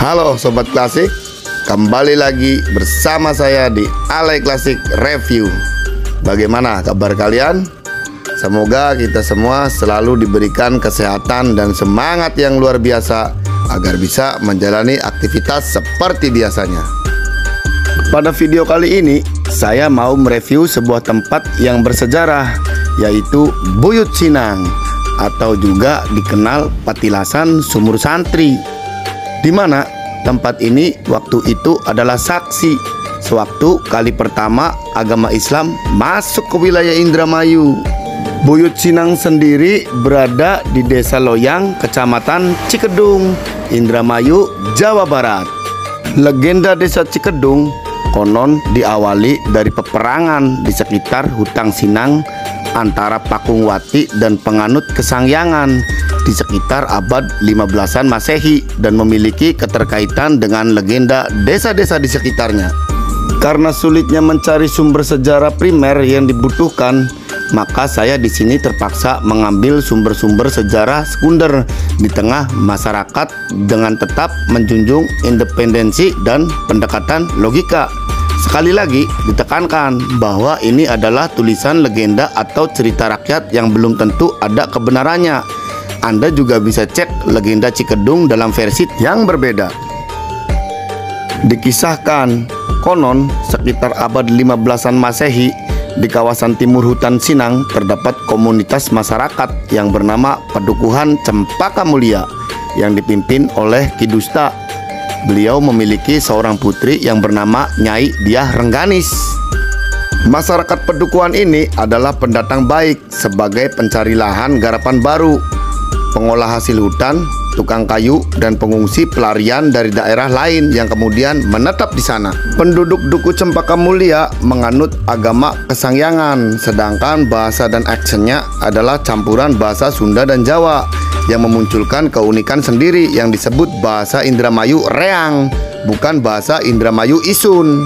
Halo Sobat Klasik, kembali lagi bersama saya di Alay Klasik Review. Bagaimana kabar kalian? Semoga kita semua selalu diberikan kesehatan dan semangat yang luar biasa agar bisa menjalani aktivitas seperti biasanya. Pada video kali ini, saya mau mereview sebuah tempat yang bersejarah, yaitu Buyut Sinang, atau juga dikenal Patilasan Sumur Santri, di mana tempat ini waktu itu adalah saksi sewaktu kali pertama agama Islam masuk ke wilayah Indramayu. Buyut Sinang sendiri berada di Desa Loyang, Kecamatan Cikedung, Indramayu, Jawa Barat. Legenda Desa Cikedung konon diawali dari peperangan di sekitar Hutang Sinang antara Pakungwati dan penganut Kesangyangan di sekitar abad 15-an Masehi dan memiliki keterkaitan dengan legenda desa-desa di sekitarnya. Karena sulitnya mencari sumber sejarah primer yang dibutuhkan, maka saya di sini terpaksa mengambil sumber-sumber sejarah sekunder di tengah masyarakat dengan tetap menjunjung independensi dan pendekatan logika. Sekali lagi ditekankan bahwa ini adalah tulisan legenda atau cerita rakyat yang belum tentu ada kebenarannya. Anda juga bisa cek legenda Cikedung dalam versi yang berbeda. Dikisahkan, konon sekitar abad 15-an Masehi, di kawasan timur hutan Sinang terdapat komunitas masyarakat yang bernama Padukuhan Cempaka Mulia yang dipimpin oleh Ki Dusta. Beliau memiliki seorang putri yang bernama Nyai Diah Rengganis. Masyarakat Padukuhan ini adalah pendatang baik sebagai pencari lahan garapan baru, pengolah hasil hutan, tukang kayu, dan pengungsi pelarian dari daerah lain yang kemudian menetap di sana. Penduduk Duku Cempaka Mulia menganut agama Kesangyangan, sedangkan bahasa dan aksennya adalah campuran bahasa Sunda dan Jawa yang memunculkan keunikan sendiri yang disebut bahasa Indramayu Reang, bukan bahasa Indramayu Isun.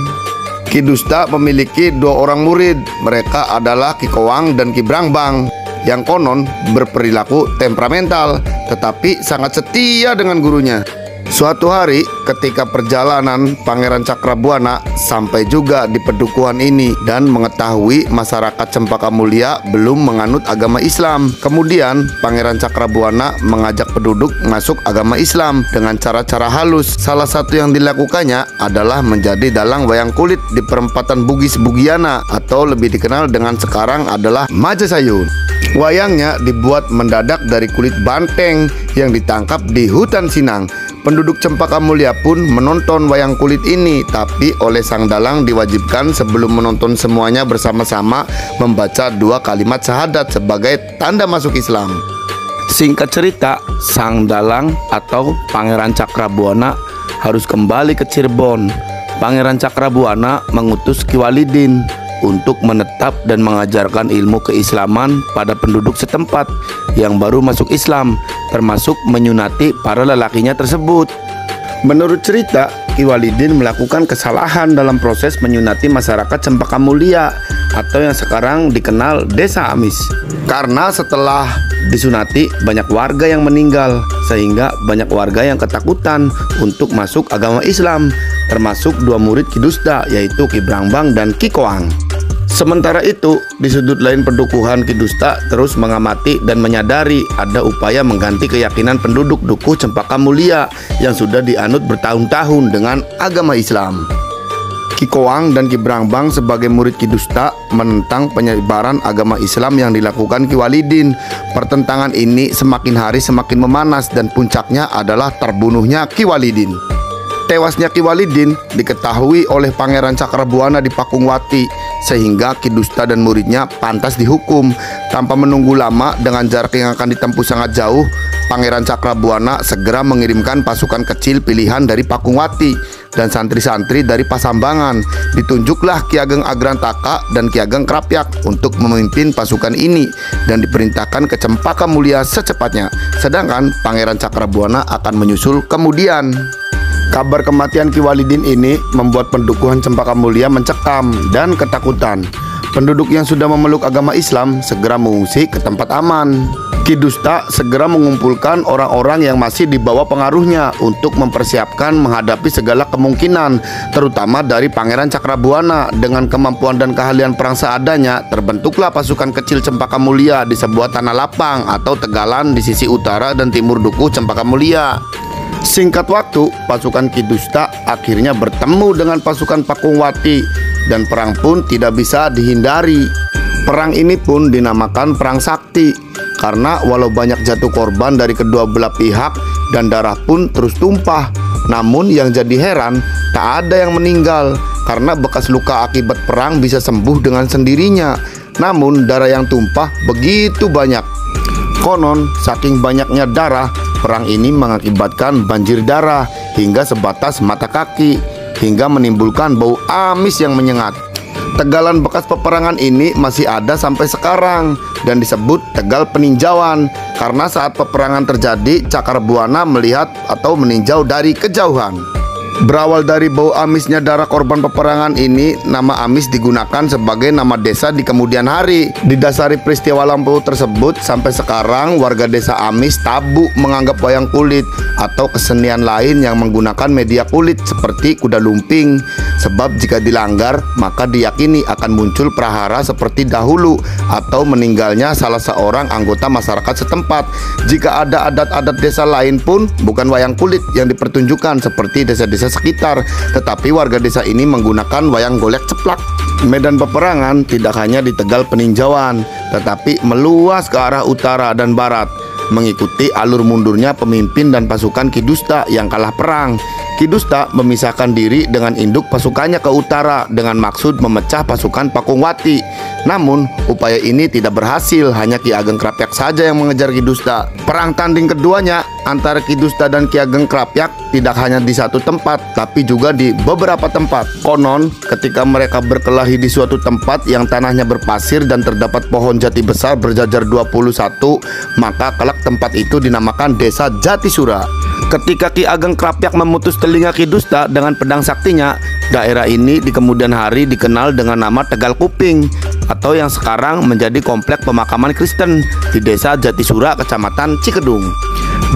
Ki Dusta memiliki dua orang murid, mereka adalah Ki Koang dan Ki Brangbang, yang konon berperilaku temperamental tetapi sangat setia dengan gurunya. Suatu hari ketika perjalanan, Pangeran Cakrabuana sampai juga di pedukuhan ini dan mengetahui masyarakat Cempaka Mulia belum menganut agama Islam. Kemudian Pangeran Cakrabuana mengajak penduduk masuk agama Islam dengan cara-cara halus. Salah satu yang dilakukannya adalah menjadi dalang wayang kulit di perempatan Bugis Bugiana, atau lebih dikenal dengan sekarang adalah Majasayun. Wayangnya dibuat mendadak dari kulit banteng yang ditangkap di hutan Sinang. Penduduk Cempaka Mulia pun menonton wayang kulit ini, tapi oleh sang dalang diwajibkan sebelum menonton semuanya bersama-sama membaca 2 kalimat syahadat sebagai tanda masuk Islam. Singkat cerita, sang dalang atau Pangeran Cakrabuana harus kembali ke Cirebon. Pangeran Cakrabuana mengutus Ki Walidin untuk menetap dan mengajarkan ilmu keislaman pada penduduk setempat yang baru masuk Islam, termasuk menyunati para lelakinya tersebut. Menurut cerita, Ki Walidin melakukan kesalahan dalam proses menyunati masyarakat Cempaka Mulia atau yang sekarang dikenal Desa Amis. Karena setelah disunati banyak warga yang meninggal, sehingga banyak warga yang ketakutan untuk masuk agama Islam, termasuk 2 murid Ki Dusta, yaitu Ki Brangbang dan Ki Koang. Sementara itu, di sudut lain pedukuhan, Ki Dusta terus mengamati dan menyadari ada upaya mengganti keyakinan penduduk Duku Cempaka Mulia yang sudah dianut bertahun-tahun dengan agama Islam. Ki Koang dan Ki Brangbang sebagai murid Ki Dusta menentang penyebaran agama Islam yang dilakukan Ki Walidin. Pertentangan ini semakin hari semakin memanas dan puncaknya adalah terbunuhnya Ki Walidin. Tewasnya Ki Walidin diketahui oleh Pangeran Cakrabuana di Pakungwati, sehingga Ki Dusta dan muridnya pantas dihukum. Tanpa menunggu lama, dengan jarak yang akan ditempuh sangat jauh, Pangeran Cakrabuana segera mengirimkan pasukan kecil pilihan dari Pakungwati dan santri-santri dari Pasambangan. Ditunjuklah Ki Ageng Agrantaka dan Ki Ageng Krapyak untuk memimpin pasukan ini dan diperintahkan ke Cempaka Mulia secepatnya, sedangkan Pangeran Cakrabuana akan menyusul kemudian. Kabar kematian Ki Walidin ini membuat pendukuhan Cempaka Mulia mencekam dan ketakutan. Penduduk yang sudah memeluk agama Islam segera mengungsi ke tempat aman. Ki Dusta segera mengumpulkan orang-orang yang masih di bawah pengaruhnya untuk mempersiapkan menghadapi segala kemungkinan, terutama dari Pangeran Cakrabuana. Dengan kemampuan dan keahlian perang seadanya, terbentuklah pasukan kecil Cempaka Mulia di sebuah tanah lapang atau tegalan di sisi utara dan timur dukuh Cempaka Mulia. Singkat waktu, pasukan Ki Dusta akhirnya bertemu dengan pasukan Pakungwati dan perang pun tidak bisa dihindari. Perang ini pun dinamakan Perang Sakti karena walau banyak jatuh korban dari kedua belah pihak dan darah pun terus tumpah, namun yang jadi heran tak ada yang meninggal karena bekas luka akibat perang bisa sembuh dengan sendirinya. Namun darah yang tumpah begitu banyak. Konon saking banyaknya darah, perang ini mengakibatkan banjir darah hingga sebatas mata kaki, hingga menimbulkan bau amis yang menyengat. Tegalan bekas peperangan ini masih ada sampai sekarang dan disebut Tegal Peninjauan karena saat peperangan terjadi, Cakrabuana melihat atau meninjau dari kejauhan. Berawal dari bau amisnya darah korban peperangan ini, nama Amis digunakan sebagai nama desa di kemudian hari. Didasari peristiwa lampau tersebut, sampai sekarang warga desa Amis tabu menganggap wayang kulit atau kesenian lain yang menggunakan media kulit seperti kuda lumping. Sebab jika dilanggar, maka diyakini akan muncul prahara seperti dahulu atau meninggalnya salah seorang anggota masyarakat setempat. Jika ada adat-adat desa lain pun bukan wayang kulit yang dipertunjukkan seperti desa-desa sekitar, tetapi warga desa ini menggunakan wayang golek ceplak. Medan peperangan tidak hanya di Tegal Peninjauan, tetapi meluas ke arah utara dan barat, mengikuti alur mundurnya pemimpin dan pasukan Ki Dusta yang kalah perang. Ki Dusta memisahkan diri dengan induk pasukannya ke utara dengan maksud memecah pasukan Pakungwati. Namun upaya ini tidak berhasil, hanya Ki Ageng Krapyak saja yang mengejar Ki Dusta. Perang tanding keduanya antara Ki Dusta dan Ki Ageng Krapyak tidak hanya di satu tempat, tapi juga di beberapa tempat. Konon ketika mereka berkelahi di suatu tempat yang tanahnya berpasir dan terdapat pohon jati besar berjajar 21, maka kelak tempat itu dinamakan Desa Jatisura. Ketika Ki Ageng Krapyak memutus telinga Ki Dusta dengan pedang saktinya, daerah ini di kemudian hari dikenal dengan nama Tegal Kuping atau yang sekarang menjadi komplek pemakaman Kristen di Desa Jatisura, Kecamatan Cikedung.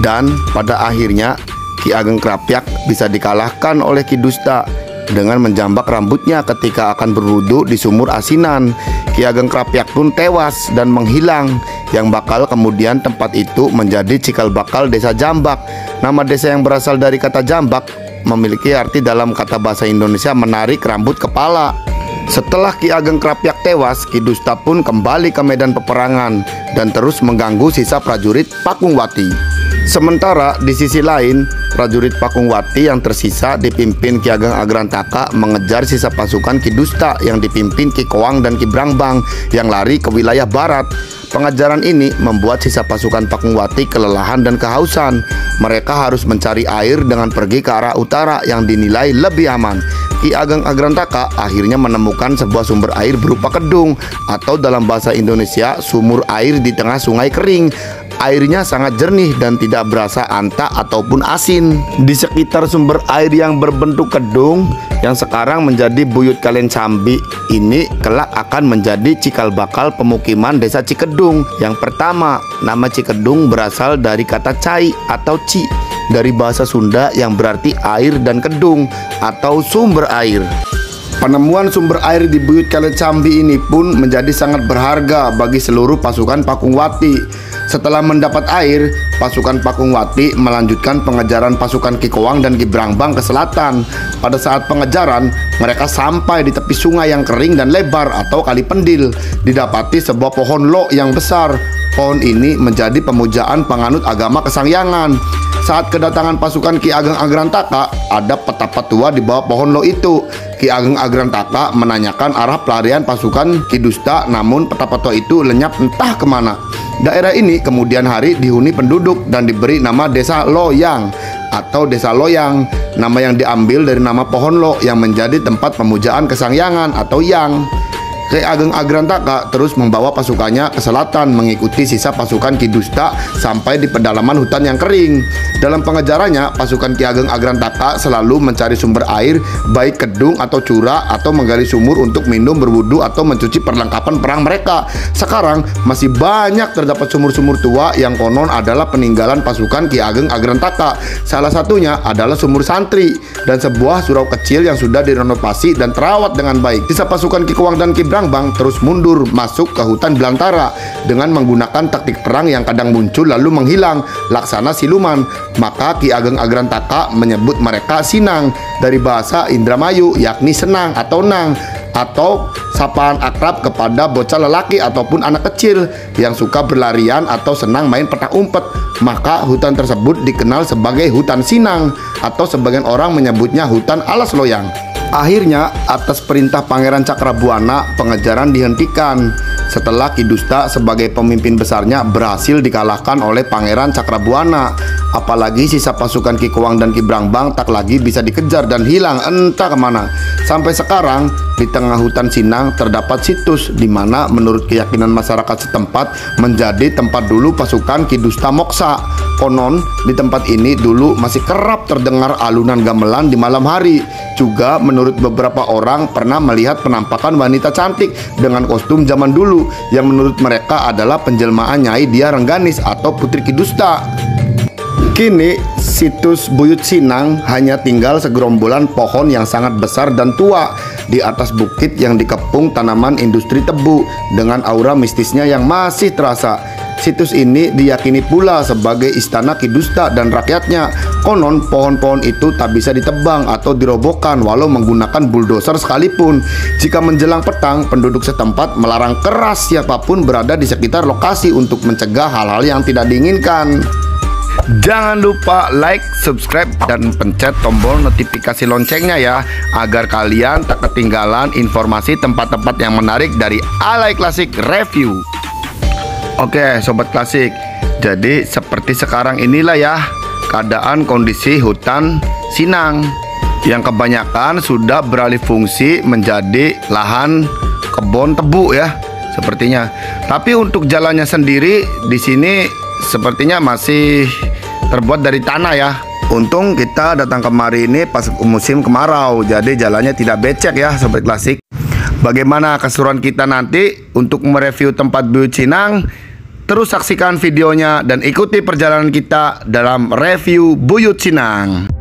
Dan pada akhirnya Ki Ageng Krapyak bisa dikalahkan oleh Ki Dusta dengan menjambak rambutnya ketika akan berwudu di sumur asinan. Ki Ageng Krapyak pun tewas dan menghilang, yang bakal kemudian tempat itu menjadi cikal bakal Desa Jambak. Nama desa yang berasal dari kata jambak memiliki arti dalam kata bahasa Indonesia menarik rambut kepala. Setelah Ki Ageng Krapyak tewas, Ki Dusta pun kembali ke medan peperangan dan terus mengganggu sisa prajurit Pakungwati. Sementara di sisi lain, prajurit Pakungwati yang tersisa dipimpin Ki Ageng Agrantaka mengejar sisa pasukan Ki Dusta yang dipimpin Ki Koang dan Ki Brangbang yang lari ke wilayah barat. Pengejaran ini membuat sisa pasukan Pakungwati kelelahan dan kehausan. Mereka harus mencari air dengan pergi ke arah utara yang dinilai lebih aman. Ki Ageng Agrantaka akhirnya menemukan sebuah sumber air berupa kedung atau dalam bahasa Indonesia sumur air di tengah sungai kering. Airnya sangat jernih dan tidak berasa anta ataupun asin. Di sekitar sumber air yang berbentuk kedung yang sekarang menjadi Buyut Kalen Cambi ini kelak akan menjadi cikal bakal pemukiman Desa Cikedung. Yang pertama, nama Cikedung berasal dari kata cai atau ci dari bahasa Sunda yang berarti air dan kedung atau sumber air. Penemuan sumber air di Buyut Kalen Cambi ini pun menjadi sangat berharga bagi seluruh pasukan Pakungwati. Setelah mendapat air, pasukan Pakungwati melanjutkan pengejaran pasukan Ki Koang dan Ki Brangbang ke selatan. Pada saat pengejaran, mereka sampai di tepi sungai yang kering dan lebar atau Kali Pendil. Didapati sebuah pohon lo yang besar. Pohon ini menjadi pemujaan penganut agama Kesangyangan. Saat kedatangan pasukan Ki Ageng Agrantaka, ada petapa tua di bawah pohon lo itu. Ki Ageng Agrantaka menanyakan arah pelarian pasukan Ki Dusta, namun petapa tua itu lenyap entah kemana. Daerah ini kemudian hari dihuni penduduk dan diberi nama Desa Loyang atau Desa Loyang, nama yang diambil dari nama pohon lo yang menjadi tempat pemujaan Kesangyangan atau Yang. Ki Ageng Agrantaka terus membawa pasukannya ke selatan mengikuti sisa pasukan Ki Dusta sampai di pedalaman hutan yang kering. Dalam pengejarannya, pasukan Ki Ageng Agrantaka selalu mencari sumber air, baik kedung atau curah, atau menggali sumur untuk minum, berwudu, atau mencuci perlengkapan perang mereka. Sekarang masih banyak terdapat sumur-sumur tua yang konon adalah peninggalan pasukan Ki Ageng Agrantaka. Salah satunya adalah sumur santri dan sebuah surau kecil yang sudah direnovasi dan terawat dengan baik. Sisa pasukan Ki Kuwang dan Ki Brangbang terus mundur masuk ke hutan belantara dengan menggunakan taktik perang yang kadang muncul lalu menghilang, laksana siluman. Maka Ki Ageng Agrantaka menyebut mereka Sinang dari bahasa Indramayu, yakni senang atau nang, atau sapaan akrab kepada bocah lelaki ataupun anak kecil yang suka berlarian atau senang main petak umpet. Maka hutan tersebut dikenal sebagai hutan Sinang, atau sebagian orang menyebutnya hutan alas loyang. Akhirnya, atas perintah Pangeran Cakrabuana, pengejaran dihentikan setelah Ki Dusta sebagai pemimpin besarnya berhasil dikalahkan oleh Pangeran Cakrabuana. Apalagi sisa pasukan Ki Kuwang dan Ki Brangbang tak lagi bisa dikejar dan hilang entah kemana. Sampai sekarang di tengah hutan Sinang terdapat situs di mana menurut keyakinan masyarakat setempat menjadi tempat dulu pasukan Ki Dusta Moksa. Konon di tempat ini dulu masih kerap terdengar alunan gamelan di malam hari. Juga menurut beberapa orang pernah melihat penampakan wanita cantik dengan kostum zaman dulu yang menurut mereka adalah penjelmaan Nyai Dia Rengganis atau Putri Ki Dusta. Kini situs Buyut Sinang hanya tinggal segerombolan pohon yang sangat besar dan tua di atas bukit yang dikepung tanaman industri tebu dengan aura mistisnya yang masih terasa. Situs ini diyakini pula sebagai istana Ki Dusta dan rakyatnya. Konon pohon-pohon itu tak bisa ditebang atau dirobohkan walau menggunakan bulldozer sekalipun. Jika menjelang petang, penduduk setempat melarang keras siapapun berada di sekitar lokasi untuk mencegah hal-hal yang tidak diinginkan. Jangan lupa like, subscribe, dan pencet tombol notifikasi loncengnya ya, agar kalian tak ketinggalan informasi tempat-tempat yang menarik dari Alay Klasik Review. Oke Sobat Klasik, jadi seperti sekarang inilah ya keadaan kondisi hutan Sinang yang kebanyakan sudah beralih fungsi menjadi lahan kebun tebu ya sepertinya. Tapi untuk jalannya sendiri di sini sepertinya masih terbuat dari tanah ya. Untung kita datang kemari ini pas musim kemarau, jadi jalannya tidak becek ya Sobat Klasik. Bagaimana keseruan kita nanti untuk mereview tempat Buyut Sinang? Terus saksikan videonya dan ikuti perjalanan kita dalam review Buyut Sinang.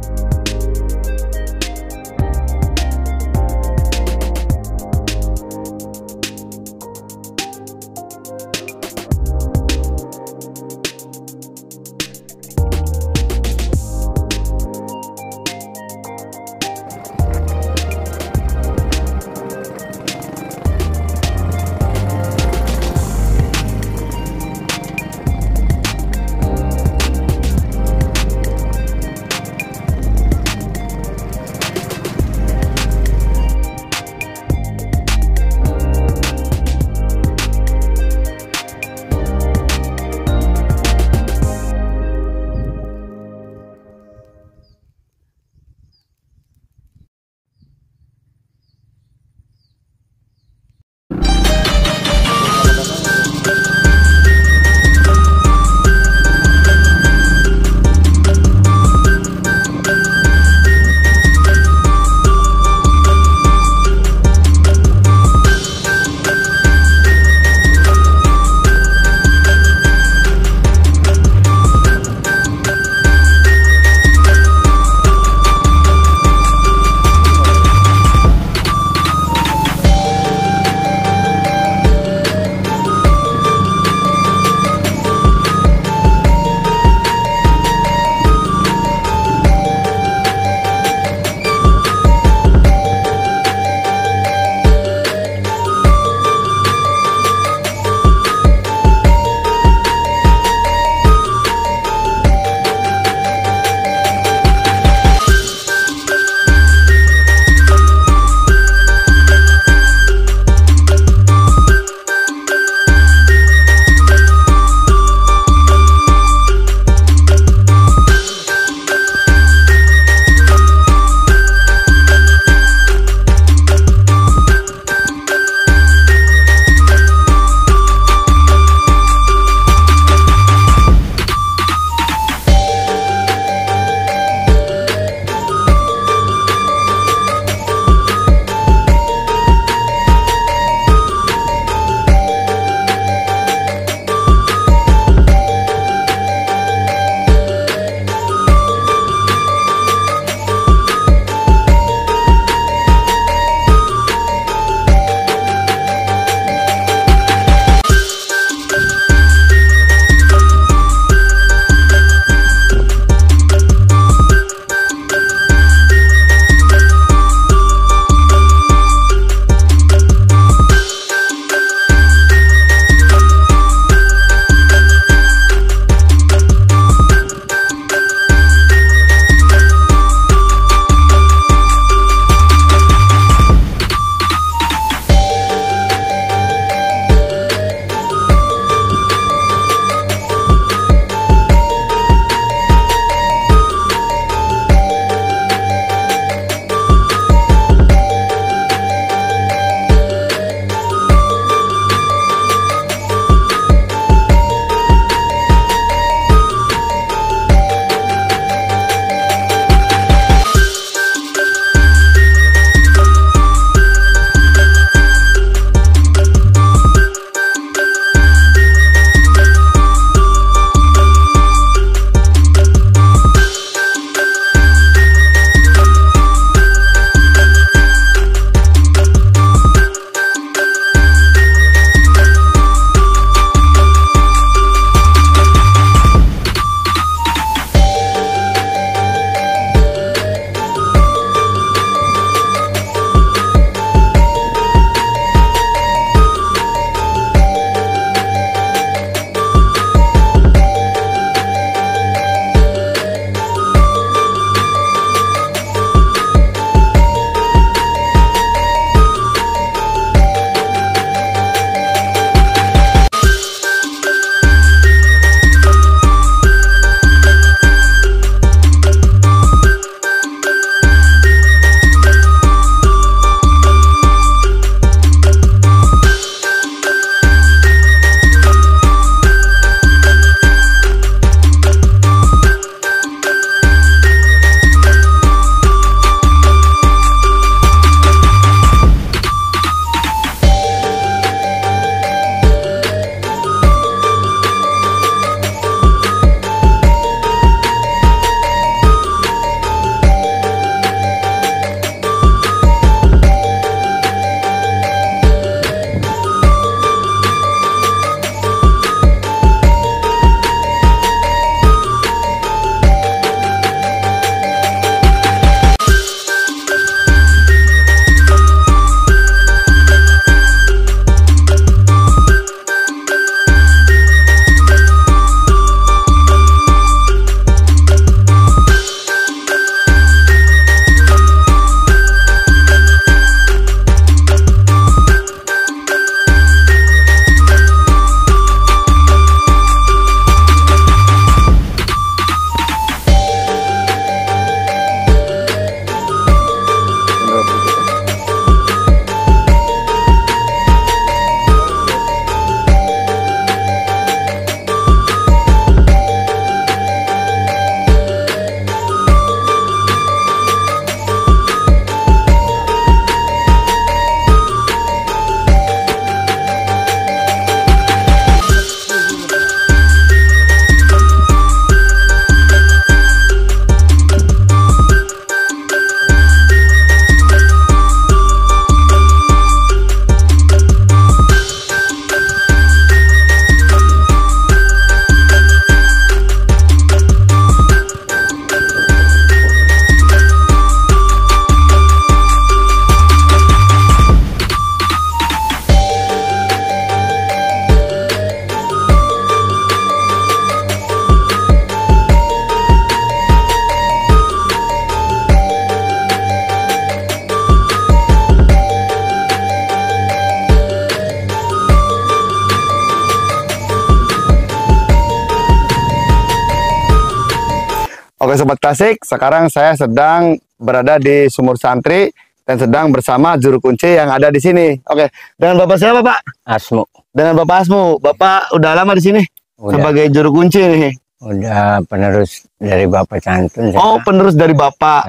Oke Sobat Klasik, sekarang saya sedang berada di Sumur Santri dan sedang bersama juru kunci yang ada di sini. Oke, dengan Bapak siapa Pak? Asmu. Dengan Bapak Asmu. Bapak udah lama di sini? Udah. Sebagai juru kunci nih. Udah penerus dari Bapak Cantun. Oh, penerus dari Bapak.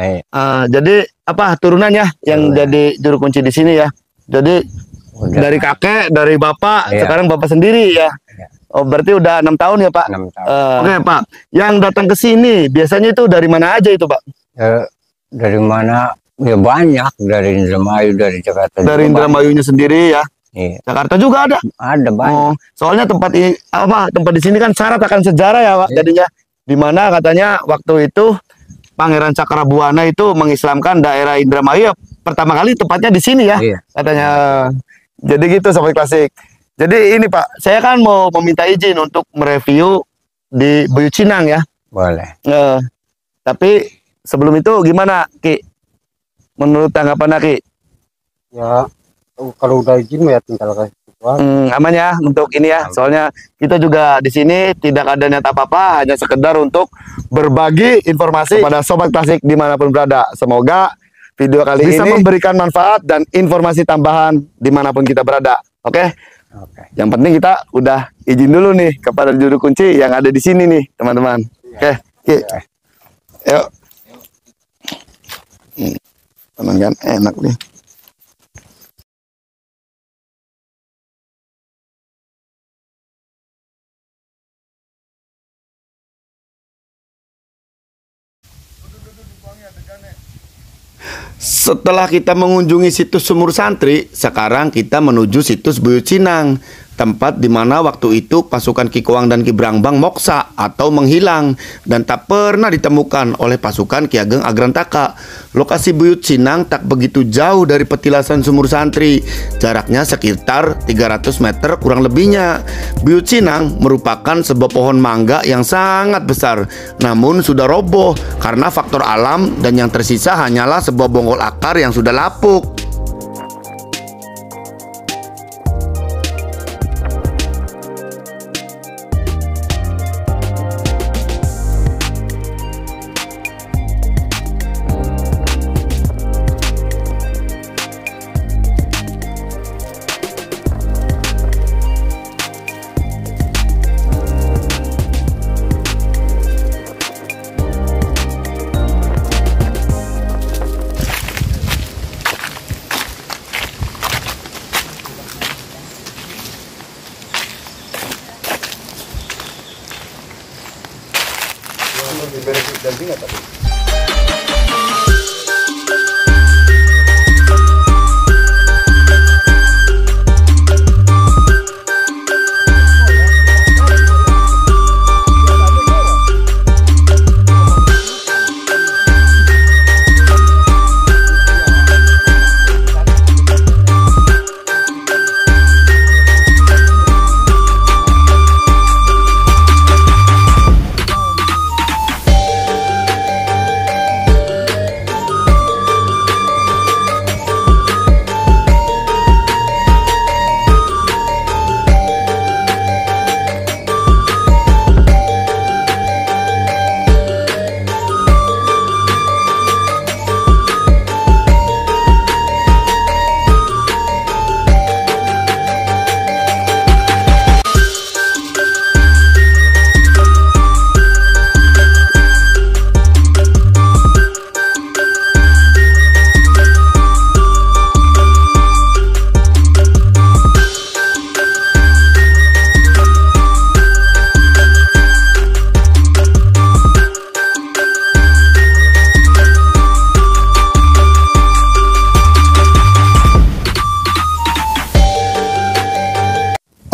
Jadi apa turunannya yang jadi juru kunci di sini ya? Jadi udah. Dari kakek, dari Bapak, sekarang Bapak sendiri ya? Oh, berarti udah 6 tahun ya Pak? 6 tahun. Oke Pak, yang datang ke sini biasanya itu dari mana aja itu Pak? Dari mana? Ya banyak, dari Indramayu, dari Jakarta. Dari Indramayunya sendiri ya? Iya. Jakarta juga ada? Ada banyak. Oh, soalnya tempat ini tempat di sini kan syarat akan sejarah ya Pak. Jadinya dimana katanya waktu itu Pangeran Cakrabuana itu mengislamkan daerah Indramayu pertama kali tempatnya di sini ya, katanya. Jadi gitu Sobat Klasik. Jadi ini Pak, saya kan mau meminta izin untuk mereview di Buyut Cinang ya. Boleh. Tapi sebelum itu gimana Ki? Menurut tanggapan Ki? Ya, kalau udah izin ya tinggal kasih aman ya untuk ini ya. Soalnya kita juga di sini tidak ada niat apa-apa, hanya sekedar untuk berbagi informasi kepada Sobat Klasik dimanapun berada. Semoga video kali ini bisa memberikan manfaat dan informasi tambahan dimanapun kita berada. Oke? Yang penting kita udah izin dulu nih kepada juru kunci yang ada di sini nih, teman-teman. Oke, yuk. Teman kan enak nih. Setelah kita mengunjungi situs Sumur Santri, sekarang kita menuju situs Buyut Cinang, tempat di mana waktu itu pasukan Ki Kuang dan Ki Brangbang moksa atau menghilang dan tak pernah ditemukan oleh pasukan Ki Ageng Agrantaka. Lokasi Buyut Cinang tak begitu jauh dari petilasan Sumur Santri, jaraknya sekitar 300 meter kurang lebihnya. Buyut Cinang merupakan sebuah pohon mangga yang sangat besar, namun sudah roboh karena faktor alam dan yang tersisa hanyalah sebuah bonggol akar yang sudah lapuk.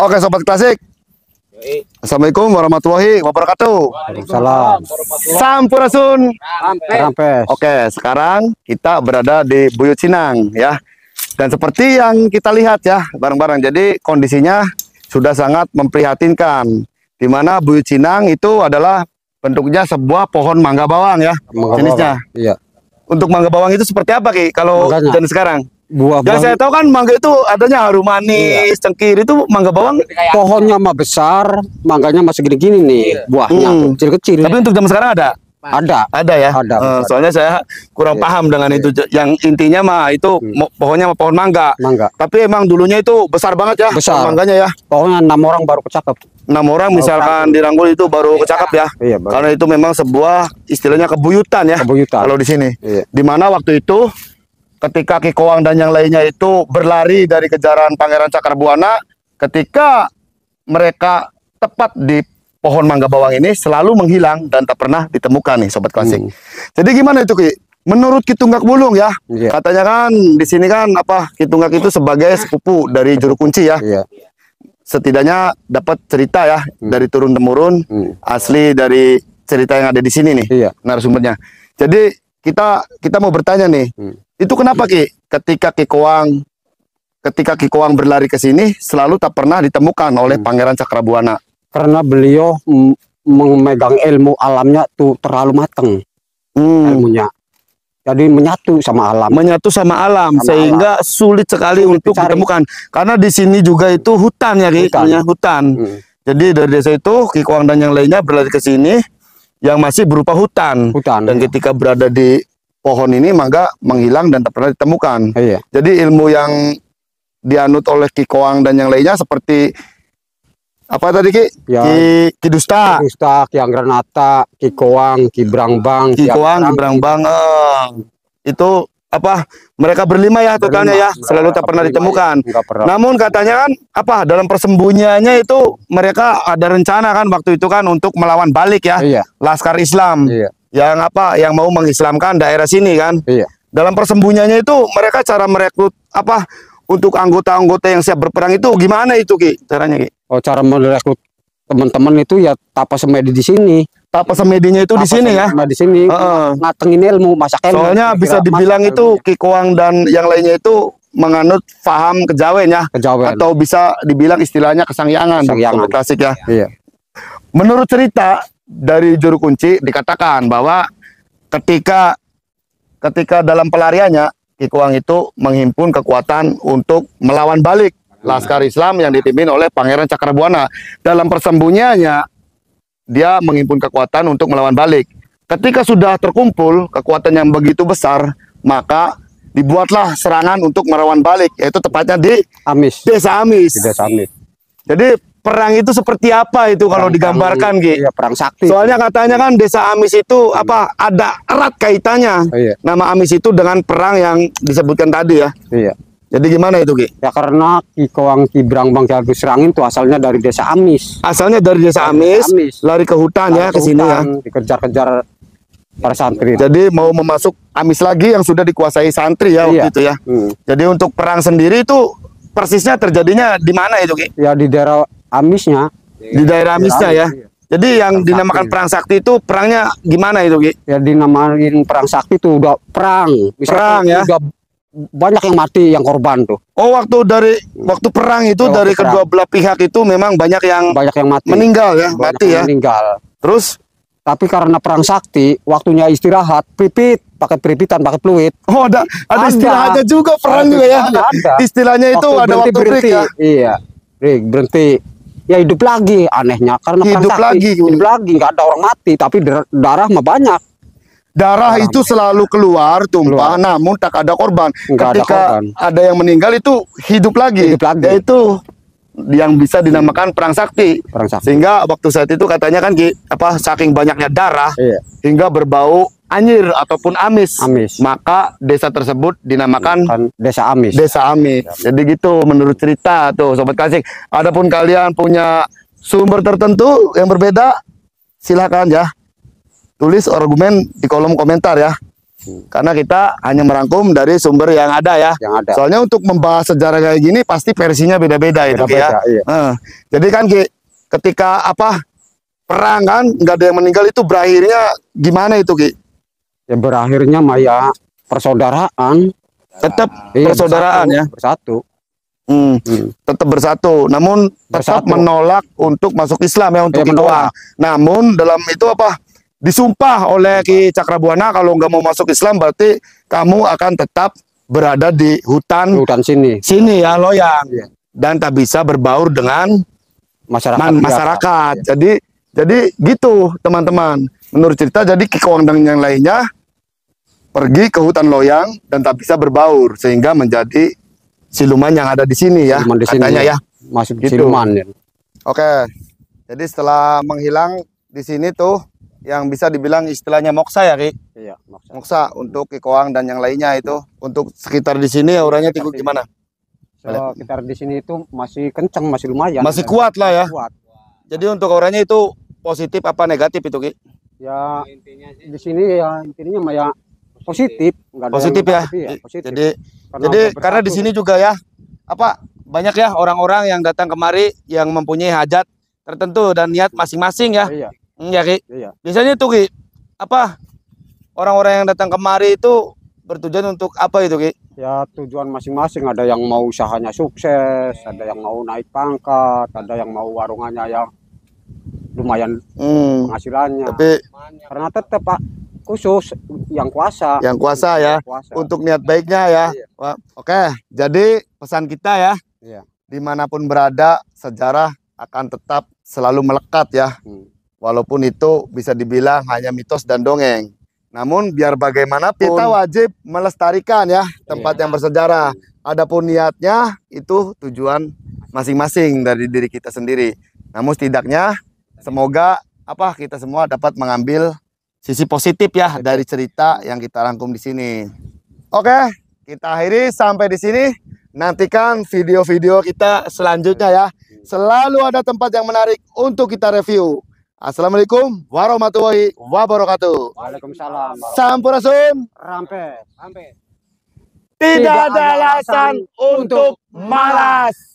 Oke Sobat Klasik, Assalamualaikum warahmatullahi wabarakatuh. Waalaikumsalam. Sampurasun. Rampes. Oke, sekarang kita berada di Buyut Cinang ya. Dan seperti yang kita lihat ya bareng-bareng, jadi kondisinya sudah sangat memprihatinkan. Di mana Buyut Cinang itu adalah bentuknya sebuah pohon mangga bawang ya, jenisnya. Iya. Untuk mangga bawang itu seperti apa Ki kalau jenis sekarang? Buah yang saya tahu kan mangga itu adanya harum manis, cengkir, itu mangga bawang. Pohonnya mah besar, mangganya masih gini-gini nih, buahnya kecil-kecil. Tapi untuk zaman sekarang ada? Ada. ya. Ada. Soalnya saya kurang Iya. paham dengan itu. Yang intinya mah itu pohonnya mah pohon mangga. Mangga. Tapi emang dulunya itu besar banget ya. Besar. Pohon mangganya ya. Pokoknya 6 orang baru kecakep. 6 orang misalkan dirangkul itu baru kecakap ya. Iya, baru. Karena itu memang sebuah istilahnya kebuyutan ya. Kebuyutan. Kalau di sini. Iya. Di mana waktu itu ketika Ki Koang dan yang lainnya itu berlari dari kejaran Pangeran Cakrabuana, ketika mereka tepat di pohon mangga bawang ini selalu menghilang dan tak pernah ditemukan nih sobat klasik. Jadi gimana itu Ki? Menurut Ki Tunggak Wulung ya, Iya. katanya kan di sini kan apa Ki Tunggak itu sebagai sepupu dari Juru Kunci ya. Iya. Setidaknya dapat cerita ya dari turun temurun asli dari cerita yang ada di sini nih Iya. narasumbernya. Jadi kita mau bertanya nih, itu kenapa Ki ketika Ki Koang berlari ke sini selalu tak pernah ditemukan oleh Pangeran Cakrabuana? Karena beliau memegang ilmu alamnya tuh terlalu mateng ilmunya. Jadi menyatu sama alam. Menyatu sama alam sehingga sulit sekali untuk dicari. ditemukan. Karena di sini juga itu hutan ya Ki, hutan. Jadi dari desa itu Ki Koang dan yang lainnya berlari ke sini yang masih berupa hutan. Dan ketika berada di pohon ini mangga menghilang dan tak pernah ditemukan. Iya. Jadi ilmu yang dianut oleh Ki Koang dan yang lainnya seperti apa tadi Ki? Ya. Ki Dusta, Ki Anggranata, Ki Koang, Ki Brangbang, Ki Koang, Ki Brangbang. Itu apa? Mereka berlima ya totalnya ya, selalu tak pernah ditemukan. Namun katanya kan apa? Dalam persembunyiannya itu mereka ada rencana kan waktu itu kan untuk melawan balik ya. Iya. Laskar Islam. Iya. Yang apa? Yang mau mengislamkan daerah sini kan. Iya. Dalam persembunyiannya itu mereka cara merekrut apa? Untuk anggota-anggota yang siap berperang itu gimana itu Ki? Caranya Ki? Oh, cara merekrut teman-teman itu ya tapa semedi di sini. Tapa semedinya itu di sini ya. Di sini ngatengin ilmu masak ilmu. Soalnya bisa dibilang itu Ki Koang dan yang lainnya itu menganut paham kejawen ya. Kejawen. Atau bisa dibilang istilahnya kesangyangan. Kesangyangan. Klasik ya. Iya. Menurut cerita dari Juru Kunci dikatakan bahwa ketika dalam pelariannya Ki Koang itu menghimpun kekuatan untuk melawan balik Laskar Islam yang dipimpin oleh Pangeran Cakrabuana. Dalam persembunyiannya dia menghimpun kekuatan untuk melawan balik. Ketika sudah terkumpul kekuatan yang begitu besar, maka dibuatlah serangan untuk melawan balik, yaitu tepatnya di Desa Amis. Di Desa Amis. Jadi perang itu seperti apa itu kalau digambarkan Ki? Iya, perang sakti. Soalnya katanya kan Desa Amis itu apa ada erat kaitannya. Iya. Nama Amis itu dengan perang yang disebutkan tadi ya. Iya. Jadi gimana itu Ki? Ya karena Ki Koang, Ki Brangbang, Ki Agus Serangin itu asalnya dari Desa Amis. Asalnya dari Desa Amis, lari ke hutan ya, ke sini ya. Dikejar-kejar para santri. Jadi mau memasuk Amis lagi yang sudah dikuasai santri ya waktu itu ya. Jadi untuk perang sendiri itu persisnya terjadinya di mana itu Ki? Ya di daerah Amisnya. Di daerah Amisnya ya. Iya. Jadi yang dinamakan perang sakti itu perangnya gimana itu Ki? Ya dinamain perang sakti itu udah perang. Perang ya. Udah banyak yang mati, yang korban tuh. Oh, waktu perang itu Ya, dari kedua belah pihak itu memang banyak yang mati. Meninggal ya, Banyak mati yang ya. meninggal. Terus Tapi karena perang sakti, waktunya istirahat, pakai peripitan, pakai fluid. oh ada istilahnya juga perang juga ya. Ada. Istilahnya itu ada waktu break ya. Iya, break, berhenti. Ya hidup lagi anehnya karena Hidup perang sakti. lagi. Hidup lagi, nggak ada orang mati, tapi darah mah banyak. Darah itu selalu keluar tumpah, namun tak ada korban. Nggak ada Ketika korban. ada yang meninggal itu hidup lagi. Yaitu yang bisa dinamakan perang sakti. Perang sakti. Sehingga waktu saat itu katanya kan Ki, saking banyaknya darah hingga berbau anyir ataupun amis. Maka desa tersebut dinamakan Desa Amis. Desa Amis. Jadi gitu menurut cerita tuh sobat klasik. Adapun kalian punya sumber tertentu yang berbeda, silakan ya. Tulis argumen di kolom komentar ya. Karena kita hanya merangkum dari sumber yang ada ya. Soalnya untuk membahas sejarah kayak gini pasti versinya beda-beda itu Ki ya. Jadi kan Ki, ketika perang kan nggak ada yang meninggal itu berakhirnya gimana itu Ki? Ya berakhirnya maya persaudaraan. Tetap persaudaraan ya. Bersatu. Tetap bersatu. Namun tetap menolak untuk masuk Islam ya untuk Ki Koang. Namun dalam itu disumpah oleh Ki Cakrabuana kalau nggak mau masuk Islam berarti kamu akan tetap berada di hutan sini ya loyang dan tak bisa berbaur dengan masyarakat. Jadi Jadi gitu teman-teman. Menurut cerita jadi Kikoang dan yang lainnya pergi ke hutan Loyang dan tak bisa berbaur sehingga menjadi siluman yang ada di sini ya. Siluman di sini, Katanya ya. Masuk Gitu. siluman ya. Oke. Jadi setelah menghilang di sini tuh yang bisa dibilang istilahnya moksa ya Ki. Iya, maksudnya. Moksa untuk Kikoang dan yang lainnya itu. Untuk sekitar di sini auranya tinggal gimana? Sekitar di sini itu masih kencang, masih lumayan. Masih kuat lah ya. Kuat. Jadi untuk auranya itu positif apa negatif itu Ki? Ya di sini ya intinya ya positif, nggak ada Positif yang ya. negatif, positif. Jadi udah karena di bersatu. sini juga ya apa banyak ya orang-orang yang datang kemari yang mempunyai hajat tertentu dan niat masing-masing ya. Iya, Ya Ki. iya. Biasanya tuh Ki apa orang-orang yang datang kemari itu bertujuan untuk apa itu Ki? Ya tujuan masing-masing, ada yang mau usahanya sukses, ada yang mau naik pangkat, ada yang mau warungannya yang lumayan penghasilannya. Tapi Karena tetap Pak khusus yang kuasa. yang kuasa ya untuk niat baiknya ya. Iya. Wah, oke, jadi pesan kita ya, Iya. dimanapun berada sejarah akan tetap selalu melekat ya. Walaupun itu bisa dibilang hanya mitos dan dongeng. Namun biar bagaimanapun kita wajib melestarikan ya tempat yang bersejarah. Adapun niatnya itu tujuan masing-masing dari diri kita sendiri. Namun setidaknya semoga apa kita semua dapat mengambil sisi positif ya dari cerita yang kita rangkum di sini. Oke, kita akhiri sampai di sini. Nantikan video-video kita selanjutnya ya. Selalu ada tempat yang menarik untuk kita review. Assalamualaikum warahmatullahi wabarakatuh. Waalaikumsalam. Sampurasun. Rampe. Tidak ada alasan untuk malas.